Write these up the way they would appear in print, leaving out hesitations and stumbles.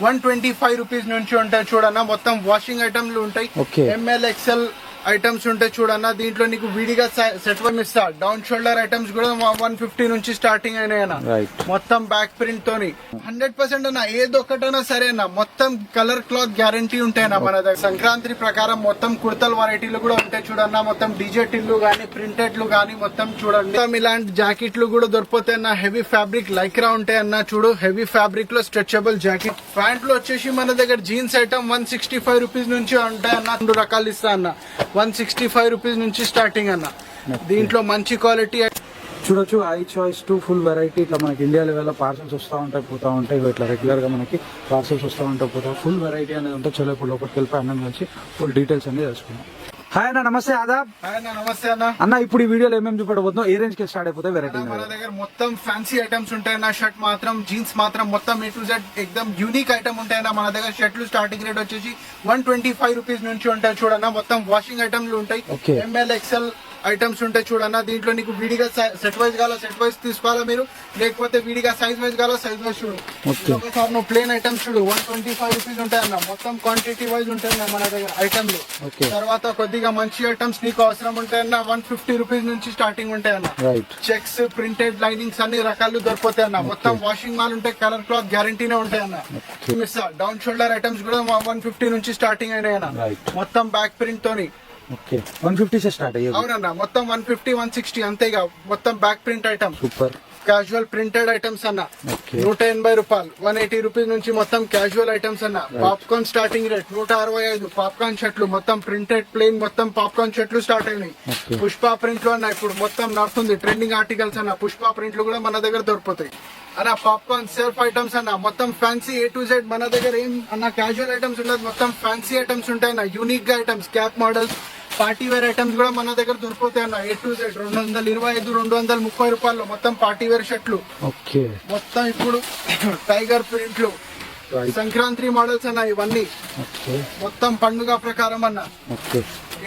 125 rupees నుంచి ఉంటాయి చూడన్నా. మొత్తం వాషింగ్ ఐటమ్లు ఉంటాయి. ఎంఎల్ ఎక్స్ఎల్ ఐటమ్స్ ఉంటాయి చూడన్నా. దీంట్లో నీకు విడిగా సెట్ వన్ ఇస్తా. డౌన్ షోల్డర్ ఐటమ్స్ కూడా 150 నుంచి స్టార్టింగ్ అయినాయన్నా. మొత్తం బ్యాక్ ప్రింట్ తోని 100% అన్న. ఏది ఒక్కటైనా సరే అన్న, మొత్తం కలర్ క్లాత్ గ్యారంటీ ఉంటాయన్నా మన దగ్గర. సంక్రాంతి ప్రకారం మొత్తం కుర్తల వెరైటీలు కూడా ఉంటాయి చూడన్నా. మొత్తం డిజెటిల్లు గానీ ప్రింటెడ్లు గానీ మొత్తం చూడండి. మొత్తం ఇలాంటి జాకెట్లు కూడా దొరికిపోతాయి అన్న. హెవీ ఫ్యాబ్రిక్ లైక్రా ఉంటాయి అన్న. చూడు హెవీ ఫ్యాబ్రిక్ లో స్ట్రెచబుల్ జాకెట్. ప్యాంట్లు వచ్చేసి మన దగ్గర జీన్స్ ఐటమ్ 165 రూపీస్ నుంచి ఉంటాయి అన్న. 2 రకాలు ఇస్తా అన్న. 165 రూపీస్ నుంచి స్టార్టింగ్ అన్న. దీంట్లో మంచి క్వాలిటీ చూడొచ్చు. I choice to full variety. ఇట్లా మనకి ఇండియా లెవెల్లో పార్సల్స్ వస్తూ ఉంటాయి పోతా ఉంటాయి. ఇట్లా రెగ్యులర్ గా మనకి పార్సల్స్ వస్తూ ఉంటాయి పోతా. ఫుల్ వెరైటీ అనేది ఉంటుంది. చలో ఇప్పుడు లోపలికి వెళ్ళిపోయి అన్నం కలిసి ఫుల్ డీటెయిల్స్ అనేది తెలుసుకున్నాం. హాయ్ అన్న, నమస్తే. ఆదాబ్. నమస్తే అన్న. అన్న ఇప్పుడు ఈ వీడియోలో ఏమేమి చూపెట్టబోతున్నాం, ఏ రేంజ్ కి స్టార్ట్ అయిపోతాయి వెరైటీ? మన దగ్గర మొత్తం ఫ్యాన్సీ ఐటమ్స్ ఉంటాయి అన్న. షర్ట్ మాత్రం జీన్స్ మాత్రం మొత్తం A to Z ఎక్దమ్ యూనిక్ ఐటమ్ ఉంటాయన్న. మన దగ్గర షర్ట్లు స్టార్టింగ్ రేట్ వచ్చేసి 125 రూపీస్ నుంచి ఉంటాయి చూడన్నా. మొత్తం వాషింగ్ ఐటమ్లు ఉంటాయి. ఎంఎల్ ఎక్స్ఎల్ ఐటమ్స్ ఉంటాయి చూడన్నా. దీంట్లో నీకు విడిగా సెట్ వైజ్ కావాలా సెట్ వైజ్ తీసుకోవాలా మీరు, లేకపోతే విడిగా సైజ్ వైజ్ కావాలా సైజ్ వైజ్ చూడు. ఒకసారి నువ్వు ప్లేన్ ఐటమ్స్ చూడు 125 రూపీస్ ఉంటాయన్న. మొత్తం క్వాంటిటీ వైజ్ ఉంటాయన్న మన దగ్గర ఐటమ్లు. తర్వాత కొద్దిగా మంచి ఐటమ్స్ నీకు అవసరం ఉంటాయన్న. 150 రూపీస్ నుంచి స్టార్టింగ్ ఉంటాయన్న. చెక్స్ ప్రింటెడ్ లైనింగ్స్ అన్ని రకాలు దొరికిపోతాయన్న. మొత్తం వాషింగ్ మాల్ ఉంటాయి. కలర్ క్లాత్ గ్యారంటీనే ఉంటాయన్న. డౌన్ షోల్డర్ ఐటమ్స్ కూడా 150 నుంచి స్టార్టింగ్ అయినాయన్న. మొత్తం బ్యాక్ ప్రింట్ తోని 150 స్టార్ట్ అయ్యాయి. అవునన్నా. మొత్తం 150 160 అంతేగా. మొత్తం back print item. Super casual printed items అన్న. 180 రూపాయలు. 180 రూపీస్ నుంచి మొత్తం క్యాజువల్ ఐటమ్స్ అన్న. Popcorn starting rate 165. పాప్కార్న్ షర్ట్లు మొత్తం ప్రింటెడ్ ప్లేన్ మొత్తం పాప్కార్న్ షర్ట్లు స్టార్ట్ అయినాయి. పుష్ప ప్రింట్ లో అన్న ఇప్పుడు మొత్తం నడుస్తుంది ట్రెండింగ్ ఆర్టికల్స్ అన్న. పుష్ప ప్రింట్లు కూడా మన దగ్గర దొరుకుతాయి అన్న. పాప్కార్న్ సెల్ఫ్ ఐటమ్స్ అన్న. మొత్తం ఫ్యాన్సీ A to Z మన దగ్గర ఏం అన్న క్యాజువల్ ఐటమ్స్ ఉండదు. మొత్తం ఫ్యాన్సీ ఐటమ్స్ ఉంటాయి అన్న. యూనిక్ గా items cap models party wear items కూడా మన దగ్గర దొరికిపోతాయి అన్న. A to Z 225 230 రూపాయలు మొత్తం పార్టీ వేర్ షర్ట్లు. మొత్తం ఇప్పుడు టైగర్ ప్రింట్లు సంక్రాంతి మోడల్స్ అన్న. ఇవన్నీ మొత్తం పండుగ ప్రకారం అన్న.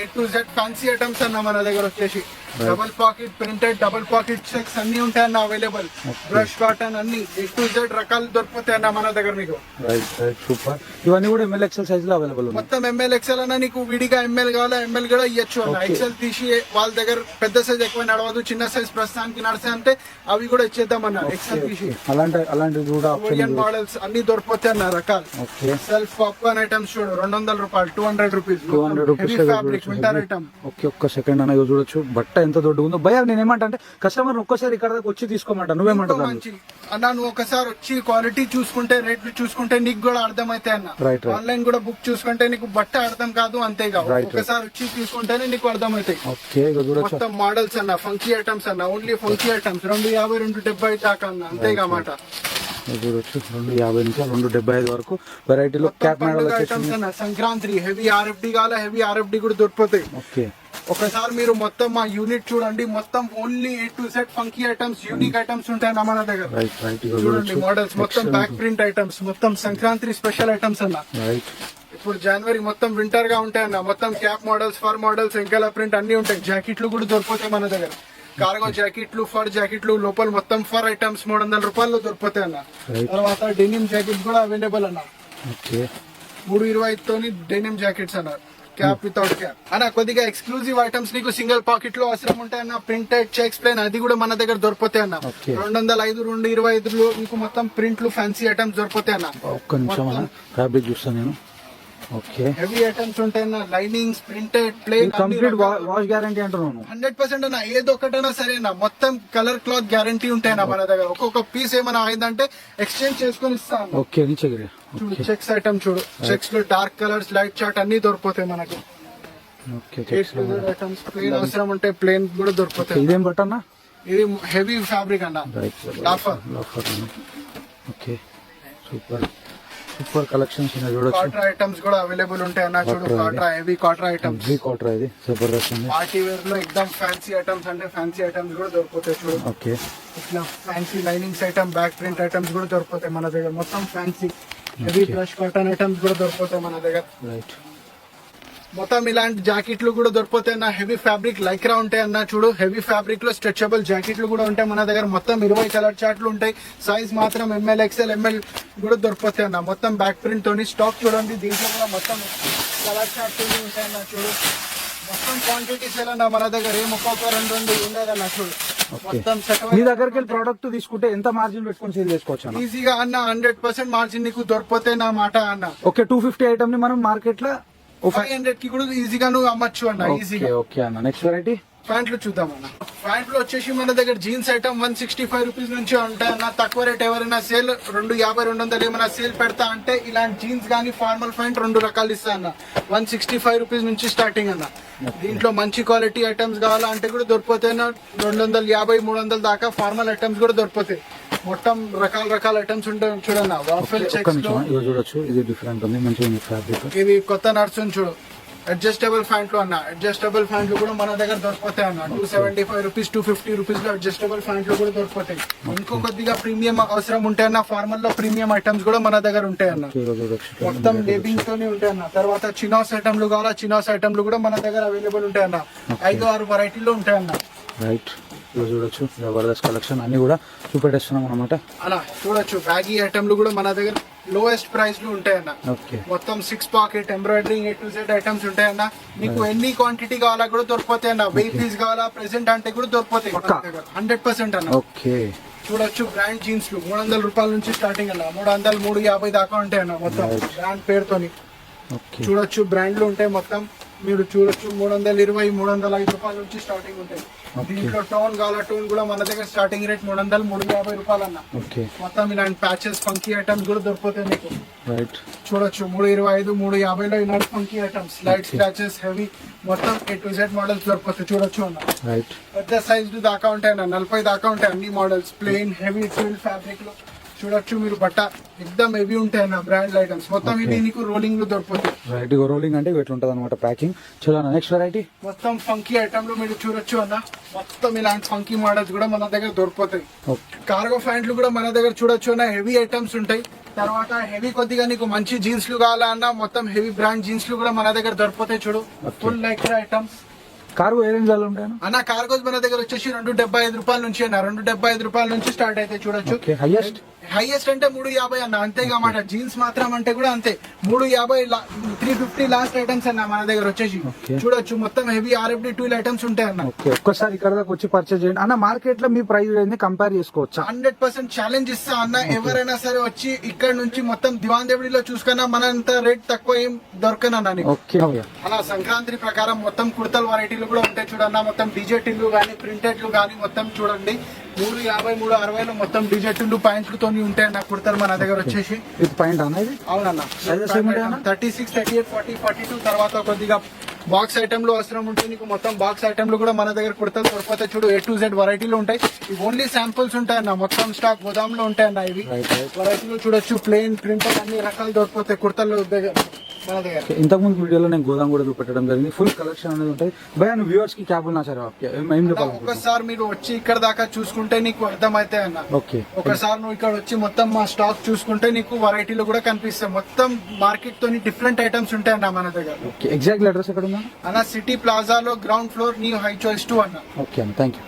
A to Z fancy items అన్న మన దగ్గర వచ్చేసి. Double pocket printed double pocket checks అన్ని ఉంటాయన్న అవైలబుల్. బ్రష్ కాటన్ అన్ని A to Z రకాలు దొరుకుతాయి అన్న మన దగ్గర మీకు. సూపర్. ఇవన్నీ కూడా ఎంఎల్ ఎక్స్ఎల్ సైజ్ లో అవైలబుల్. మొత్తం ఎంఎల్ ఎక్స్ఎల్ అన్న. నీకు విడిగా ఎంఎల్ కావాలా ఎంఎల్ కూడా ఇవ్వచ్చు అన్న. ఎక్స్ఎల్ తీసి వాళ్ళ దగ్గర పెద్ద సైజ్ ఎక్కువ నడవదు, చిన్న సైజ్ ప్రస్తుతానికి నడితే అంటే అవి కూడా ఇచ్చేద్దాం అన్న. ఎక్స్ఎల్ తీసి అలాంటి కూడా కొరియన్ మోడల్స్ అన్ని దొరికిపోతాయి అన్న రకాలు. సెల్ఫ్ పాప్కార్న్ ఐటమ్స్ చూడు 200 రూపాయలు 200 రూపీస్. Fabric winter item. ఒక్క సెకండ్ అన్న చూడొచ్చు. బట్ట ఎంత దొడ్డు ఉందో భయ. నేను ఏమంటే కస్టమర్ ఒక్కసారి ఇక్కడ దాకా వచ్చి తీసుకోమంటా. నువ్వేమంటావు అన్న? నువ్వు ఒకసారి వచ్చి క్వాలిటీ చూసుకుంటే రేట్లు చూసుకుంటే నీకు కూడా అర్థమైతే అన్న. ఆన్లైన్ కూడా బుక్ చూసుకుంటే నీకు బట్ట అర్థం కాదు అంతేగా. ఒకసారి వచ్చి తీసుకుంటేనే నీకు అర్థమవుతాయి. మొత్తం మోడల్స్ అన్న. ఫంకీ ఐటమ్స్ అన్న. ఓన్లీ ఫంకీ ఐటమ్స్ 250 270 దాకా అన్న. అంతేగా మాట. చూడొచ్చు 250 నుంచి 275 వరకు వెరైటీలో క్యాప్ మోడల్ ఐటమ్స్ అన్న. సంక్రాంతి హెవీ RFD కావాలా హెవీ RFD కూడా దొరికిపోతాయి. ఒకసారి మీరు మొత్తం మా యూనిట్ చూడండి. మొత్తం only A to Z funky items unique items ఉంటాయి మన దగ్గర. చూడండి మోడల్స్ మొత్తం బ్యాక్ ప్రింట్ ఐటమ్స్ మొత్తం సంక్రాంతి స్పెషల్ ఐటమ్స్ అన్న. ఇప్పుడు జనవరి మొత్తం వింటర్ గా ఉంటాయన్న. మొత్తం క్యాప్ మోడల్స్ ఫర్ మోడల్స్ ఎంకల ప్రింట్ అన్ని ఉంటాయి. జాకెట్లు కూడా దొరికిపోతాయి మన దగ్గర. కార్గో జాకెట్లు ఫర్ జాకెట్లు లోపల మొత్తం ఫర్ ఐటమ్స్ 300 రూపాయలు దొరికిపోతాయి అన్న. తర్వాత డెనిమ్ జాకెట్ కూడా అవైలబుల్ అన్న. 325 తోని డెనిమ్ జాకెట్స్ అన్న. క్యాప్ వితౌట్ క్యాప్ అన్న. కొద్దిగా ఎక్స్క్లూజివ్ ఐటమ్స్ నీకు సింగిల్ పాకెట్ లో అవసరం ఉంటాయన్న. ప్రింటెడ్ చెక్స్ ప్లేన్ అది కూడా మన దగ్గర దొరికిపోతాయి అన్న. 205 225 లో మీకు మొత్తం ప్రింట్లు ఫ్యాన్సీ ఐటమ్స్ దొరికిపోతాయి అన్న. ఒక్క నిమిషం ఫ్యాబ్రిక్ చూస్తాను నేను. హెవీ ఐటమ్స్ ఉంటాయన్న. Linings printed plain complete wash guarantee అంటున్నాను. 100% అన్న. ఏది ఒకటైనా సరేనా మొత్తం కలర్ క్లాత్ గ్యారంటీ ఉంటాయన్న మన దగ్గర. ఒక్కొక్క పీస్ ఏమైనా అయిందంటే ఎక్స్చేంజ్ చేసుకుని ఇస్తాను. చెక్స్ ఐటమ్ చూడు. చెక్స్ లో డార్క్ కలర్స్ లైట్ చార్ట్ అన్ని దొరికిపోతాయి మనకు. ఐటమ్స్ ప్లేన్ అవసరం ఉంటే ప్లేన్ కూడా దొరికిపోతాయి. ఇదేం బట్ అన్న? ఇది హెవీ ఫ్యాబ్రిక్ అన్న. లాఫర్. సూపర్ సూపర్ కలెక్షన్స్ చూడొచ్చు. కాట్రా ఐటమ్స్ కూడా అవైలబుల్ ఉంటాయి అన్న. చూడు కాట్రా హెవీ కాట్రా ఐటమ్స్. కాట్రా ఇది జబర్దస్త్ ఉంది. పార్టీ వేర్ లో ఎక్దమ్ ఫ్యాన్సీ ఐటమ్స్ అంటే ఫ్యాన్సీ ఐటమ్స్ కూడా దొరికిపోతాయి చూడు. ఇట్లా fancy linings item back print items కూడా దొరికిపోతాయి మన దగ్గర. మొత్తం fancy heavy brush cotton items కూడా దొరికిపోతాయి మన దగ్గర. మొత్తం ఇలాంటి జాకెట్లు కూడా దొరికిపోతాయి అన్న. హెవీ ఫ్యాబ్రిక్ లైక్రా ఉంటాయి అన్న. చూడు హెవీ ఫ్యాబ్రిక్ లో స్ట్రెచబుల్ జాకెట్లు కూడా ఉంటాయి మన దగ్గర. మొత్తం 20 కలర్ చార్ట్లు ఉంటాయి. సైజ్ మాత్రం ML XL ML కూడా దొరికిపోతాయి అన్న. మొత్తం బ్యాక్ ప్రింట్ తోని స్టాక్ చూడండి. దీంట్లో కూడా మొత్తం కలర్ చార్ట్ ఉంటాయి అన్న. చూడు మొత్తం క్వాంటిటీస్ ఎలా మన దగ్గర ఏం ఒక్కొక్క 2 ఉండదన్న. చూడు మొత్తం మీ దగ్గరికి వెళ్ళి ప్రోడక్ట్ తీసుకుంటే ఎంత మార్జిన్ పెట్టుకొని సేల్ చేసుకోవచ్చు అన్న? ఈజీగా అన్న 100% మార్జిన్ నీకు దొరికిపోతే నా మాట అన్న. ఓకే 250 ఐటమ్ ని మనం మార్కెట్ లో 500 కి కూడా ఈజీగా నువ్వు అమ్మచ్చు అన్న. ఈజీగా. ఓకే అన్న. నెక్స్ట్ వెరైటీ ప్యాంట్లు చూద్దాం అన్న. ప్యాంట్లు వచ్చేసి మన దగ్గర జీన్స్ ఐటమ్ 165 రూపీస్ నుంచి ఉంటాయి అన్న. తక్కువ రేట్ ఎవరైనా సేల్ 250 200 ఏమైనా సేల్ పెడతా అంటే ఇలాంటి జీన్స్ గానీ ఫార్మల్ ప్యాంట్ 2 రకాలు ఇస్తా అన్న. 165 రూపీస్ నుంచి స్టార్టింగ్ అన్న. దీంట్లో మంచి క్వాలిటీ ఐటమ్స్ కావాలంటే కూడా దొరికిపోతాయి అన్న. 250 300 దాకా ఫార్మల్ ఐటమ్స్ కూడా దొరికిపోతాయి. మొత్తం రకాల ఐటమ్స్ ఉంటాయి చూడన్న. వాఫెల్ చెక్స్ లో ఇదిగో చూడొచ్చు. ఇది డిఫరెంట్ ఉంది, మంచిగా ఫ్యాబ్రిక్. ఇది కొత్త నడుస్తుంది చూడు. అడ్జస్టబుల్ ప్యాంట్లు అన్న. అడ్జస్టబుల్ ప్యాంట్లు కూడా మన దగ్గర దొరికిపోతాయి అన్న. 275 రూపీస్ 250 రూపీస్ లో అడ్జస్టబుల్ ప్యాంట్లు కూడా దొరికిపోతాయి. ఇంకో కొద్దిగా ప్రీమియం అవసరం ఉంటాయి అన్న. ఫార్మల్ లో ప్రీమియం ఐటమ్స్ కూడా మన దగ్గర ఉంటాయి అన్న. మొత్తం లేబింగ్ తోనే ఉంటాయి అన్న. తర్వాత చినాస్ ఐటమ్లు కావాలా, చినాస్ ఐటమ్లు కూడా మన దగ్గర అవైలబుల్ ఉంటాయి అన్న. 5-6 వెరైటీలో ఉంటాయి అన్న. రైట్ చూడొచ్చు. జబర్దస్త్ కలెక్షన్ అన్ని కూడా చూపెట్టేస్తున్నాం అనమాట అలా. చూడొచ్చు బ్యాగీ ఐటమ్లు కూడా మన దగ్గర లోయెస్ట్ ప్రైస్ లో ఉంటాయన్న. ఓకే మొత్తం 6 pocket embroidering A to Z items ఉంటాయన్న. నీకు ఎన్ని క్వాంటిటీ కావాలా కూడా దొరికిపోతాయి అన్న. వెయిట్ పీస్ కావాలా ప్రెసెంట్ అంటే కూడా దొరికిపోతాయి 100% అన్న. ఓకే చూడొచ్చు బ్రాండ్ జీన్స్ లు 300 రూపాయల నుంచి స్టార్టింగ్ అన్న. 300 350 దాకా ఉంటాయి అన్న. మొత్తం బ్రాండ్ పేరుతోని ఓకే చూడొచ్చు. బ్రాండ్లు ఉంటాయి మొత్తం. మీరు చూడొచ్చు 320 305 రూపాయల నుంచి స్టార్టింగ్ ఉంటాయి. దీంట్లో టోన్ కావాలా, టోన్ కూడా మన దగ్గర స్టార్టింగ్ రేట్ 300 350 రూపాయలు అన్న. ఓకే మొత్తం ఇలాంటి ప్యాచెస్ ఫంకీ ఐటమ్స్ కూడా దొరికిపోతాయి మీకు. రైట్ చూడొచ్చు 325 350 లో ఇలాంటి funky items light scratches heavy మొత్తం A to Z మోడల్స్ దొరికిపోతాయి. చూడొచ్చు అన్న. రైట్ పెద్ద సైజ్ దాకా ఉంటాయి అన్న. 40 దాకా ఉంటాయి అన్ని models. Plain heavy silk fabric లో చూడొచ్చు మీరు. బట్ట ఎక్దమ్ హెవీ ఉంటాయి అన్న. బ్రాండ్ ఐటమ్స్ మొత్తం ఇది నీకు రోలింగ్ లో దొరికిపోతాయి. రైట్ రోలింగ్ అంటే ఇట్లా ఉంటుంది అనమాట ప్యాకింగ్. చలో అన్న నెక్స్ట్ వెరైటీ. మొత్తం ఫంకీ ఐటమ్ లో మీరు చూడొచ్చు అన్న. మొత్తం ఇలాంటి ఫంకీ మోడల్స్ కూడా మన దగ్గర దొరికిపోతాయి. కార్గో ప్యాంట్లు కూడా మన దగ్గర చూడొచ్చు అన్న. హెవీ ఐటమ్స్ ఉంటాయి. తర్వాత హెవీ కొద్దిగా నీకు మంచి జీన్స్ లు కావాలా అన్న. మొత్తం హెవీ బ్రాండ్ జీన్స్ లు కూడా మన దగ్గర దొరికిపోతాయి. చూడు ఫుల్ లైక్రా ఐటమ్స్. కార్గో ఏ రేంజ్ లో ఉంటాయి అన్న? కార్గోస్ మన దగ్గర వచ్చేసి 275 రూపాయల నుంచి అన్న. 275 రూపాయల నుంచి స్టార్ట్ అయితే చూడొచ్చు. హైయెస్ట్ అంటే 350 అన్న. అంతేగా మాట. జీన్స్ మాత్రం అంటే కూడా అంతే 350 350 లాస్ట్ ఐటమ్స్ అన్న మన దగ్గర వచ్చేసి. చూడొచ్చు మొత్తం హెవీ RFD టూల్ ఐటమ్స్ ఉంటాయి అన్న. ఒక్కసారి ఇక్కడ దాకా వచ్చి పర్చేజ్ చేయండి అన్న. మార్కెట్ లో మీ ప్రైస్ కంపేర్ చేసుకోవచ్చు. 100% ఛాలెంజ్ ఇస్తా అన్న. ఎవరైనా సరే వచ్చి ఇక్కడ నుంచి మొత్తం దివాన్ దేవుడిలో చూసుకున్నా మనంత రేట్ తక్కువ ఏం దొరకనన్నా నీకు. అలా సంక్రాంతి ప్రకారం మొత్తం కుర్తల వెరైటీలు కూడా ఉంటాయి చూడన్న. మొత్తం డిజెటిల్లు గానీ ప్రింటెడ్లు గానీ మొత్తం చూడండి 350 360 లో మొత్తం డిజెటిల్లు ప్యాంట్లతో ఉంటాయి అన్న. కుర్తలు మన దగ్గర వచ్చేసి. పాయింట్ అన్న. అవునన్న. 36 38 40 42 తర్వాత కొద్దిగా బాక్స్ ఐటమ్లు అవసరం ఉంటే నీకు మొత్తం బాక్స్ ఐటమ్లు కూడా మన దగ్గర కుర్తలు దొరికిపోతాయి. చూడు A to Z వెరైటీలు ఉంటాయి. ఇవి ఓన్లీ శాంపుల్స్ ఉంటాయి అన్న. మొత్తం స్టాక్ గోదాం లో ఉంటాయి అన్న. ఇవి వెరైటీలు చూడొచ్చు. ప్లెయిన్ ప్రింటెడ్ అన్ని రకాలు దొరికిపోతాయి కుర్తలు మన దగ్గర. ఇంతకు ముందు వీడియోలో నేను గోదాం కూడా చూపెట్టడం జరిగింది. ఫుల్ కలెక్షన్ అనేది ఉంటాయి. భయ వ్యూవర్స్ కి క్యాబ్ ఉన్నా సరే ఒకసారి మీరు వచ్చి ఇక్కడ దాకా చూసుకుంటే నీకు అర్థమైతాయి అన్న. ఒకసారి నువ్వు ఇక్కడ వచ్చి మొత్తం మా స్టాక్ చూసుకుంటే నీకు వెరైటీలు కూడా కనిపిస్తాయి. మొత్తం మార్కెట్ తోని డిఫరెంట్ ఐటమ్స్ ఉంటాయి అన్న మన దగ్గర. ఎగ్జాక్ట్ అడ్రస్ ఎక్కడ ఉందా అన్న? సిటీ ప్లాజాలో ground floor new high choice 2 అన్న. ఓకే అన్న, థ్యాంక్ యూ.